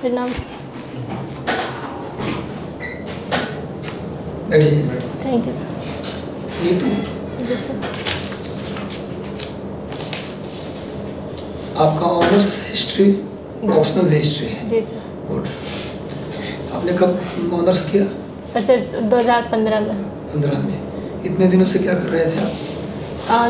प्रणाम। Thank you sir. जी sir. आपका ऑनर्स हिस्ट्री, ऑप्शनल हिस्ट्री है? जी सर। गुड। आपने कब ऑनर्स किया? सर 2015 में। 15 में। इतने दिनों से क्या कर रहे थे आप?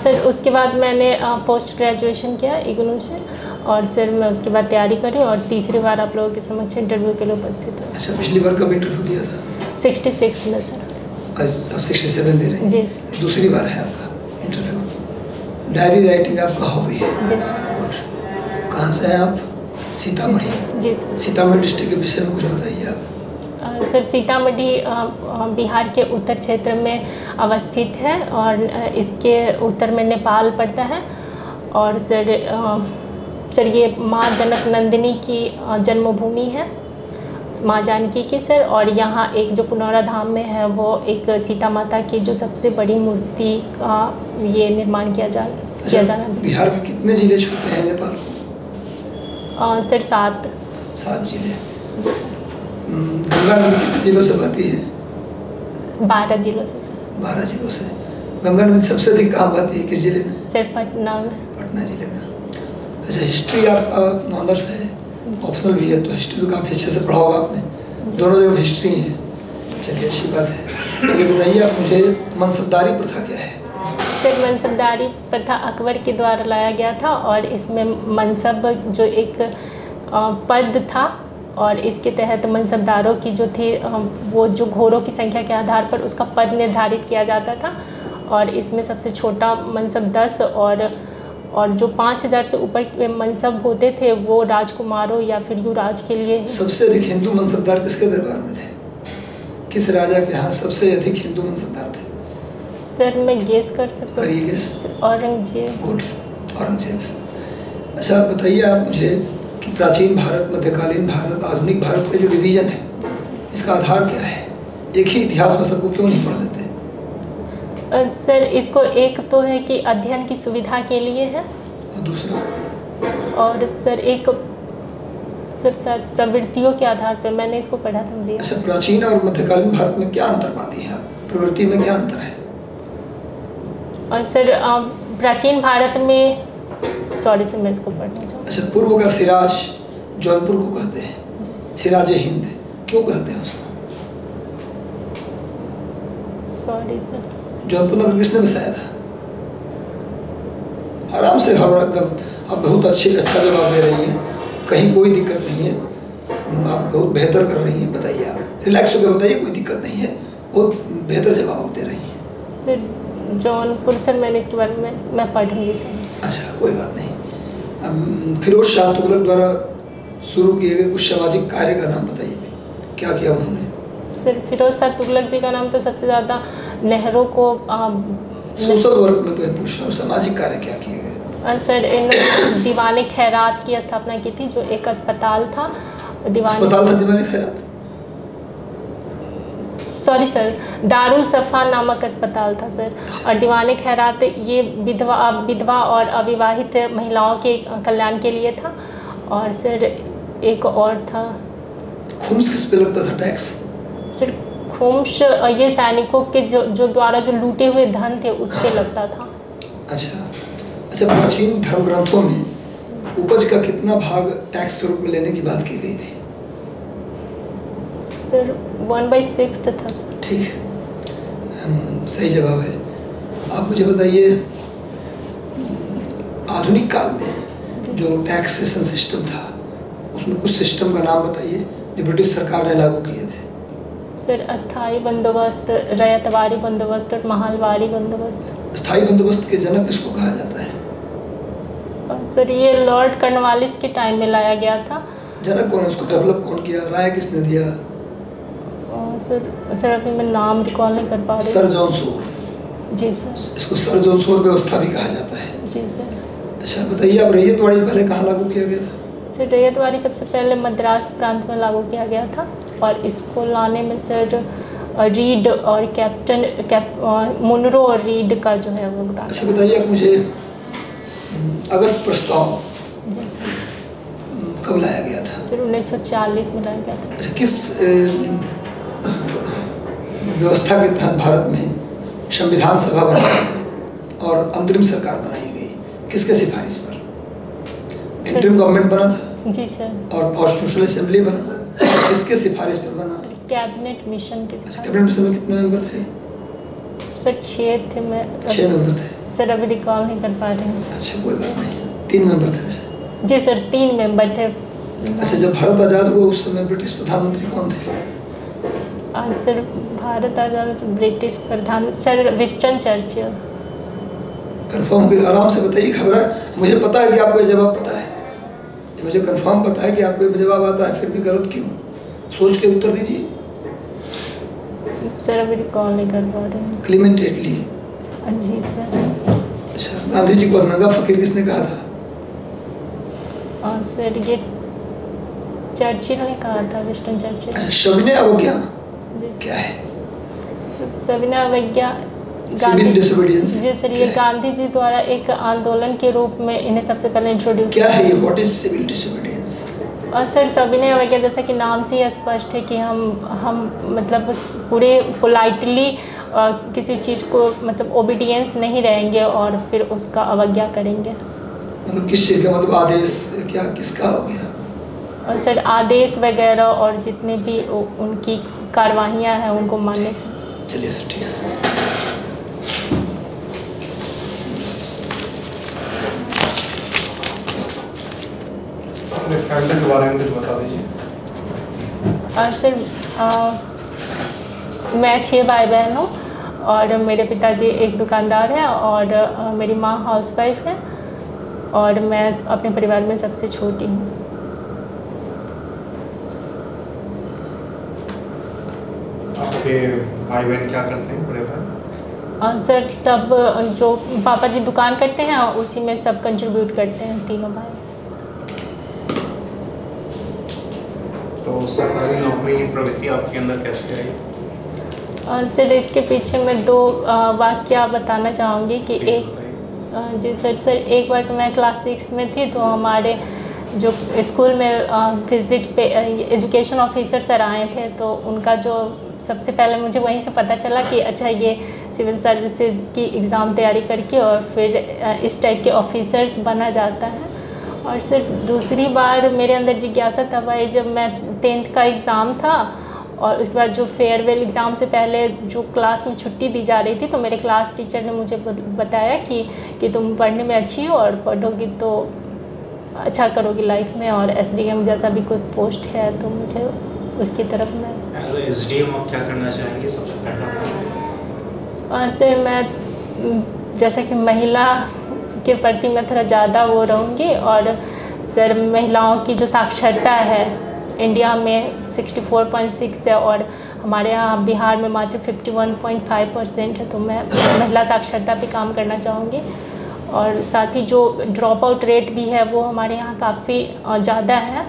सर उसके बाद मैंने पोस्ट ग्रेजुएशन किया इग्नू से, और सर मैं उसके बाद तैयारी करी और तीसरी बार आप लोगों के समक्ष इंटरव्यू के लिए उपस्थित हूँ। अच्छा, पिछली बार कब इंटरव्यू दिया था? 66 में सर। 67 दे रहे हैं? जी सर। दूसरी बार है आपका इंटरव्यू। डायरी राइटिंग आपका हॉबी है? जी सर। गुड। कहाँ से हैं आप? सीतामढ़ी? जी सर। सीतामढ़ी डिस्ट्रिक्ट के विषय में कुछ बताइए आप। सर सीतामढ़ी बिहार के उत्तर क्षेत्र में अवस्थित है और इसके उत्तर में नेपाल पड़ता है। और सर ये माँ जनक नंदिनी की जन्मभूमि है, माँ जानकी की सर। और यहाँ एक जो पुनौरा धाम में है वो एक सीता माता की जो सबसे बड़ी मूर्ति का ये निर्माण किया जाना है। बिहार के कितने जिले छूते हैं नेपाल को? सर 7 जिले। गंगा नदी कितने जिलों से बहती है? 12 जिलों से सर। 12 जिलों से। गंगा नदी सबसे अधिक कहाँ बहती है, किस जिले में? सर पटना में। पटना जिले में। अच्छा, हिस्ट्री आपका ऑनर्स है, ऑप्शनल भी है, तो हिस्ट्री तो काफ़ी अच्छे से पढ़ा होगा आपने। दोनों जगह हिस्ट्री है। चलिए, अच्छी बात है। चलिए बताइए आप मुझे, मनसबदारी प्रथा क्या है? सर मनसबदारी प्रथा अकबर के द्वारा लाया गया था और इसमें मनसब जो एक पद था और इसके तहत मनसबदारों की जो थी वो जो घोड़ों की संख्या के आधार पर उसका पद निर्धारित किया जाता था। और इसमें सबसे छोटा मनसब 10 और जो 5000 से ऊपर के मनसब होते थे वो राजकुमारों या फिर युवराज के लिए। सबसे अधिक हिंदू मनसबदार किसके दरबार में थे? किस राजा के यहाँ सबसे अधिक हिंदू मनसबदार थे? सर मैं गेस कर सकता हूँ। औरंगजेब। गुड, औरंगजेब। अच्छा बताइए आप मुझे कि प्राचीन भारत, मध्यकालीन भारत, आधुनिक भारत का जो डिवीजन है इसका आधार क्या है? एक ही इतिहास में सबको क्यों नहीं पढ़ देते? सर इसको एक तो है कि अध्ययन की सुविधा के लिए है, दूसरा और सर एक शायद प्रवृत्तियों के आधार पर मैंने इसको पढ़ा था। जी। अच्छा, प्राचीन और मध्यकालीन भारत में क्या अंतर पाती हैं आप? प्रवृत्ति में क्या अंतर है? और सर प्राचीन भारत में, सॉरी सर मैं इसको पढ़ना चाहूँगा। अच्छा, पूर्व का सिराज जौनपुर को कहते हैं, सिराज हिंद क्यों कहते हैं उसको? Sorry sir. जौनपुर नगर किसने बसाया था? आराम से, आप बहुत अच्छा जवाब दे रही हैं, कहीं कोई दिक्कत नहीं है, आप बहुत बेहतर कर रही हैं। बताइए, आप रिलैक्स होकर बताइए, कोई दिक्कत नहीं है, बहुत बेहतर जवाब आप दे रही हैं। सर जौनपुर सर मैंने इसके बारे में मैं पढ़ूंगी सर। अच्छा, कोई बात नहीं। अब फिरोज शाह तुगलक द्वारा शुरू किए गए कुछ सामाजिक कार्य का नाम बताइए, क्या किया उन्होंने? सर फिरोज शाह तुगलक जी का नाम तो सबसे ज़्यादा नेहरू को सोशल वर्क में पूछ रहा हूँ, सामाजिक कार्य क्या किए गए? सर इन दीवाने खैरात की स्थापना की थी, जो एक अस्पताल था। अस्पताल था दीवाने खैरात? सॉरी सर, दारुल सफ़ा नामक अस्पताल था सर। और दीवाने खैरात ये विधवा और अविवाहित महिलाओं के कल्याण के लिए था। और सर एक और था, खुम्स किस पे लगता था टैक्स? सर खुम्स ये सैनिकों के जो द्वारा जो लूटे हुए धन थे उस पे लगता था। अच्छा, प्राचीन धर्म ग्रंथों में उपज का कितना भाग टैक्स के रूप में लेने की बात की गई थी? सर 1/6 था सर। ठीक, सही जवाब है। आप मुझे बताइए, आधुनिक काल में जो टैक्सेशन सिस्टम था उसमें कुछ सिस्टम का नाम बताइए जो ब्रिटिश सरकार ने लागू किए थे। सर अस्थाई बंदोबस्त, रैयतवारी बंदोबस्त और महलवारी बंदोबस्त। स्थायी बंदोबस्त के जनक किसको कहा जाता है? सर ये लॉर्ड कर्नवालिस के टाइम में लाया गया था। जनक कौन है, उसको डेवलप कौन किया, राय किसने दिया? सर अभी मैं नाम रिकॉल नहीं कर पा रही। Sir John Shore. जी सर। इसको सर जॉन शोर व्यवस्था भी कहा जाता है। जी सर। अच्छा बताइए, अब रैयतवाड़ी पहले कहाँ लागू किया गया था? सर रैयतवाड़ी सबसे पहले मद्रास प्रांत में लागू किया गया था और इसको लाने में सर रीड और मुनरो और रीड का जो है वो। अच्छा बताइए आप मुझे, अगस्त प्रस्ताव कब लाया गया था? सर 1940 में लाया गया था। अच्छा, किस व्यवस्था के तहत भारत में संविधान सभा बनाई और अंतरिम सरकार बनाई गई? किसके सिफारिश पर? इंटरिम गवर्नमेंट बना था? जी सर। और कॉन्स्टिट्यूशनल असेंबली बना? किसके सिफारिश पर बना? कैबिनेट मिशन के। अच्छा, कैबिनेट मिशन में कितने मेंबर थे? सर 6 थे। मैं 6 मेंबर थे। सर अभी रिकॉल नहीं कर पा रहे हैं। अच्छा, कोई बात नहीं। 3 मेंबर थे वैसे? जी सर 3 मेंबर थे। अच्छा, जब भारत आज़ाद हुआ उस समय ब्रिटिश प्रधानमंत्री कौन थे? सर भारत आज़ाद तो ब्रिटिश प्रधान सर विंस्टन चर्चिल। कंफर्म हो गया? आराम से बताइए, खबर है मुझे पता है कि आपको ये जवाब पता है, मुझे कंफर्म पता है कि आपको ये जवाब आता है, फिर भी गलत क्यों? सोच के उत्तर दीजिए। सर अभी रिकॉल नहीं कर पा रहे हैं। क्लीमेंट एटली। जी सर। अच्छा, गांधी जी को नंगा फकीर किसने कहा था? सर ये चर्चिल ने कहा था, विंस्टन चर्चिल। अच्छा, सविनय अवज्ञा जी क्या है? सविनय अवज्ञा सिविल डिसोबीडियंस। जी सर, ये गांधी जी द्वारा एक आंदोलन के रूप में इन्हें सबसे पहले इंट्रोड्यूस क्या है ये? What is civil disobedience? और सर सविनय अवज्ञा जैसा कि नाम से ही स्पष्ट है कि हम मतलब पूरे पोलाइटली किसी चीज़ को मतलब ओबीडियंस नहीं रहेंगे और फिर उसका अवज्ञा करेंगे। मतलब किस चीज़ का? मतलब आदेश क्या किसका हो गया? और सर आदेश वगैरह और जितने भी उनकी कार्रवाइयाँ हैं उनको मानने से। चलिए सर, ठीक है। फैमिली के बारे में कुछ बता दीजिए। सर मैं 6 भाई बहन हूँ और मेरे पिताजी एक दुकानदार हैं और मेरी माँ हाउसवाइफ है और मैं अपने परिवार में सबसे छोटी हूँ। आपके भाई बहन क्या करते हैं, बड़े भाई? सर सब जो पापा जी दुकान करते हैं उसी में सब कंट्रीब्यूट करते हैं, तीनों भाई। तो सरकारी नौकरी की प्रवृत्ति आपके अंदर कैसे आई? सर इसके पीछे मैं 2 वाक्य बताना चाहूँगी कि एक जी सर एक बार तो मैं क्लास 6 में थी तो हमारे जो स्कूल में विज़िट पे एजुकेशन ऑफिसर सर आए थे तो उनका जो सबसे पहले मुझे वहीं से पता चला कि अच्छा ये सिविल सर्विसेज की एग्ज़ाम तैयारी करके और फिर इस टाइप के ऑफिसर्स बना जाता है। और सर दूसरी बार मेरे अंदर जिज्ञासा तब आई जब मैं 10th का एग्ज़ाम था और उसके बाद जो फेयरवेल एग्ज़ाम से पहले जो क्लास में छुट्टी दी जा रही थी तो मेरे क्लास टीचर ने मुझे बताया कि तुम पढ़ने में अच्छी हो और पढ़ोगी तो अच्छा करोगी लाइफ में और SDM जैसा भी कोई पोस्ट है तो मुझे उसकी तरफ मैं SDM आप क्या करना चाहेंगे सबसे पहला? सर मैं जैसा कि महिला के प्रति मैं थोड़ा ज़्यादा वो रहूँगी और सर महिलाओं की जो साक्षरता है इंडिया में 64.6 है और हमारे यहाँ बिहार में मात्र 51.5% है तो मैं महिला साक्षरता पे काम करना चाहूँगी। और साथ ही जो ड्रॉप आउट रेट भी है वो हमारे यहाँ काफ़ी ज़्यादा है।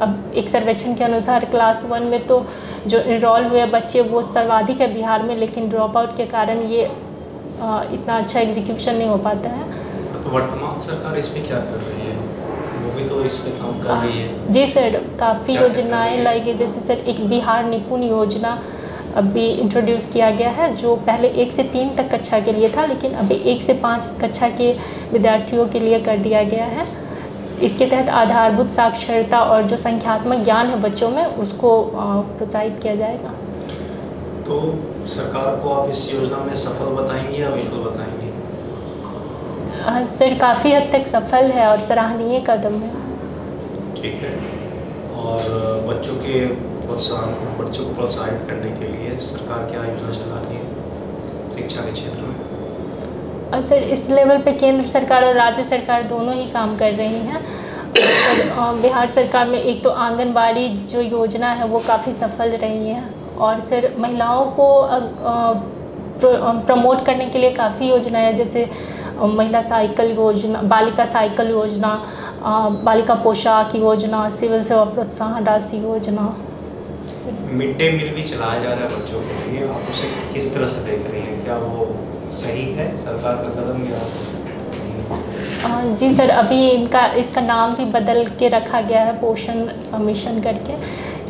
अब एक सर्वेक्षण के अनुसार क्लास 1 में तो जो इनरोल हुए बच्चे वो सर्वाधिक है बिहार में, लेकिन ड्रॉप आउट के कारण ये इतना अच्छा एग्जीक्यूशन नहीं हो पाता है। तो वर्तमान सरकार इस पर क्या कर रही है? वो भी तो इस पे काम कर रही है। जी सर, काफ़ी योजनाएं लाई गई, जैसे सर एक बिहार निपुण योजना अभी इंट्रोड्यूस किया गया है जो पहले 1 से 3 तक कक्षा के लिए था लेकिन अभी 1 से 5 कक्षा के विद्यार्थियों के लिए कर दिया गया है। इसके तहत आधारभूत साक्षरता और जो संख्यात्मक ज्ञान है बच्चों में उसको प्रोत्साहित किया जाएगा। तो सरकार को आप इस योजना में सफल बताएंगे या विफल बताएंगे? सर काफ़ी हद तक सफल है और सराहनीय कदम है। ठीक है। और बच्चों को प्रोत्साहित करने के लिए सरकार क्या योजना चला रही है शिक्षा के क्षेत्र में? और सर इस लेवल पे केंद्र सरकार और राज्य सरकार दोनों ही काम कर रही हैं। बिहार सरकार में एक तो आंगनबाड़ी जो योजना है वो काफ़ी सफल रही है और सर महिलाओं को प्रमोट करने के लिए काफ़ी योजनाएं हैं, जैसे महिला साइकिल योजना, बालिका साइकिल योजना, बालिका पोशाक योजना, सिविल सेवा प्रोत्साहन राशि योजना। मिड डे मील भी चलाया जा रहा है बच्चों के लिए, आप उसे किस तरह से देख रही हैं? क्या वो सही है सरकार का कदम या? जी सर, अभी इसका नाम भी बदल के रखा गया है, पोषण मिशन करके।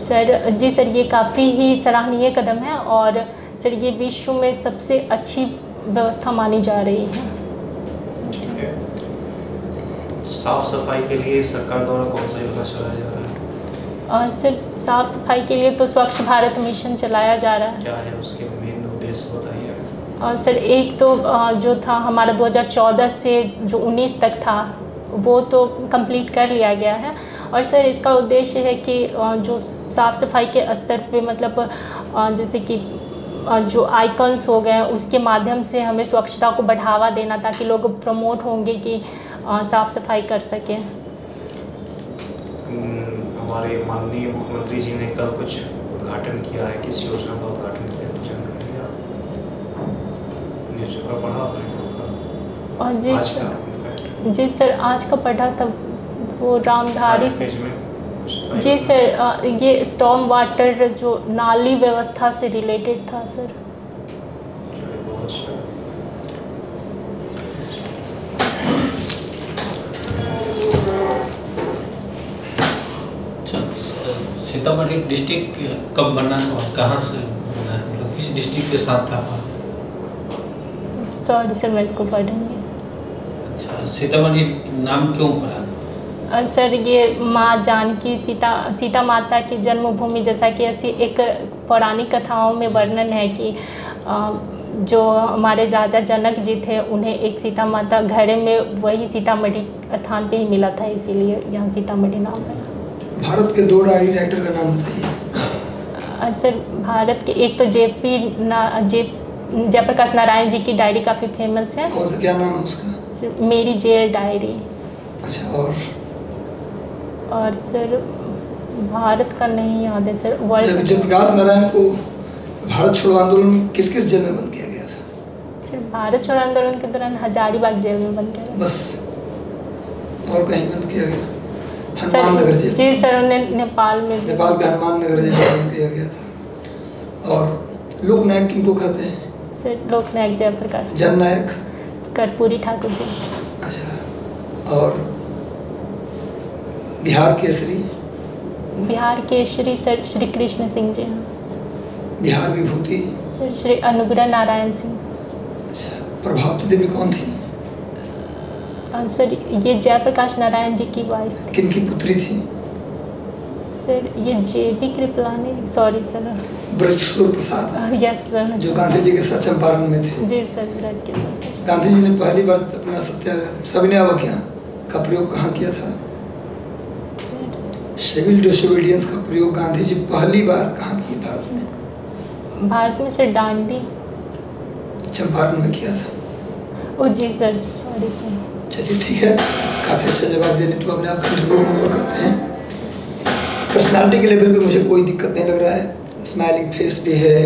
सर जी सर, ये काफ़ी ही सराहनीय कदम है और सर ये विश्व में सबसे अच्छी व्यवस्था मानी जा रही है। साफ सफाई के लिए सरकार द्वारा कौन सा योजना चलाया जा रहा है? सर साफ सफाई के लिए तो स्वच्छ भारत मिशन चलाया जा रहा है। क्या है उसके मेन उद्देश्य बताइए। सर एक तो जो था हमारा 2014 से जो 19 तक था वो तो कंप्लीट कर लिया गया है। और सर इसका उद्देश्य है कि जो साफ़ सफाई के स्तर पे मतलब जैसे कि जो आइकन्स हो गए उसके माध्यम से हमें स्वच्छता को बढ़ावा देना, ताकि लोग प्रमोट होंगे कि साफ़ सफाई कर सकें। हमारे माननीय मुख्यमंत्री जी ने कल कुछ उद्घाटन किया है, किस योजना का उद्घाटन किया है, जानकारी है? न्यूज़पेपर पढ़ा आपने? और जी सर, आज का पढ़ा था वो रामधारी से। जी सर, ये स्टॉर्म वाटर जो नाली व्यवस्था से रिलेटेड था सर। सीतामढ़ी डिस्ट्रिक्ट कब बना और कहाँ से बना, मतलब किस डिस्ट्रिक्ट के साथ था? सॉरी सर, मैं इसको पढ़ूंगी। अच्छा, सीतामढ़ी नाम क्यों पड़ा? सर ये माँ जानकी सीता माता की जन्मभूमि, जैसा कि ऐसी एक पौराणिक कथाओं में वर्णन है कि जो हमारे राजा जनक जी थे उन्हें एक सीता माता घड़े में वही सीतामढ़ी स्थान पे ही मिला था, इसीलिए यहाँ सीतामढ़ी नाम है। भारत के 2 डायरी राइटर का नाम बताइए। सर भारत के एक तो जयप्रकाश नारायण जी की डायरी काफ़ी फेमस है। कौन सा, क्या नाम है उसका? सर मेरी जेल डायरी। अच्छा, और सर भारत का नहीं याद है सर। वर्ल्ड जयप्रकाश नारायण को भारत छोड़ो आंदोलन किस किस जेल में बंद किया गया था? सर भारत छोड़ो आंदोलन के दौरान हजारीबाग जेल में बंद किया गया। बस, और कहीं बंद किया गया? हनुमान नगर जेल? जी सर, उन्हें नेपाल के हनुमान नगर जेल में बंद किया गया था। और लोकनायक किनको कहते हैं? सर लोकनायक जयप्रकाश। जननायक? कर्पूरी ठाकुर जी। अच्छा, और बिहार केसरी? बिहार केसरी सर श्री कृष्ण सिंह जी। बिहार विभूति? सर श्री अनुग्रह नारायण सिंह। अच्छा, प्रभावती देवी कौन थी? सर ये जयप्रकाश नारायण जी की वाइफ। किनकी पुत्री थी? सर ये JB Kripalani, sorry sir. Brajkishore Prasad? Yes sir. जो गांधी जी के साथ चंपारण में थे? जी सर, ब्रजकिशोर। गांधी जी ने पहली बार अपना सविनय अवज्ञा का प्रयोग कहाँ किया था? सिविल डिसोबीडियंस का प्रयोग गांधी जी पहली बार कहाँ किए भारत में? भारत में सर डांडी। चंपारण में किया था। ओ जी सर, सॉरी सर। चलिए ठीक है, काफ़ी अच्छा जवाब देने तो अपने आप कंट्रीब्यूट करते हैं। पर्सनालिटी के लेवल पे मुझे कोई दिक्कत नहीं लग रहा है, स्माइलिंग फेस भी है,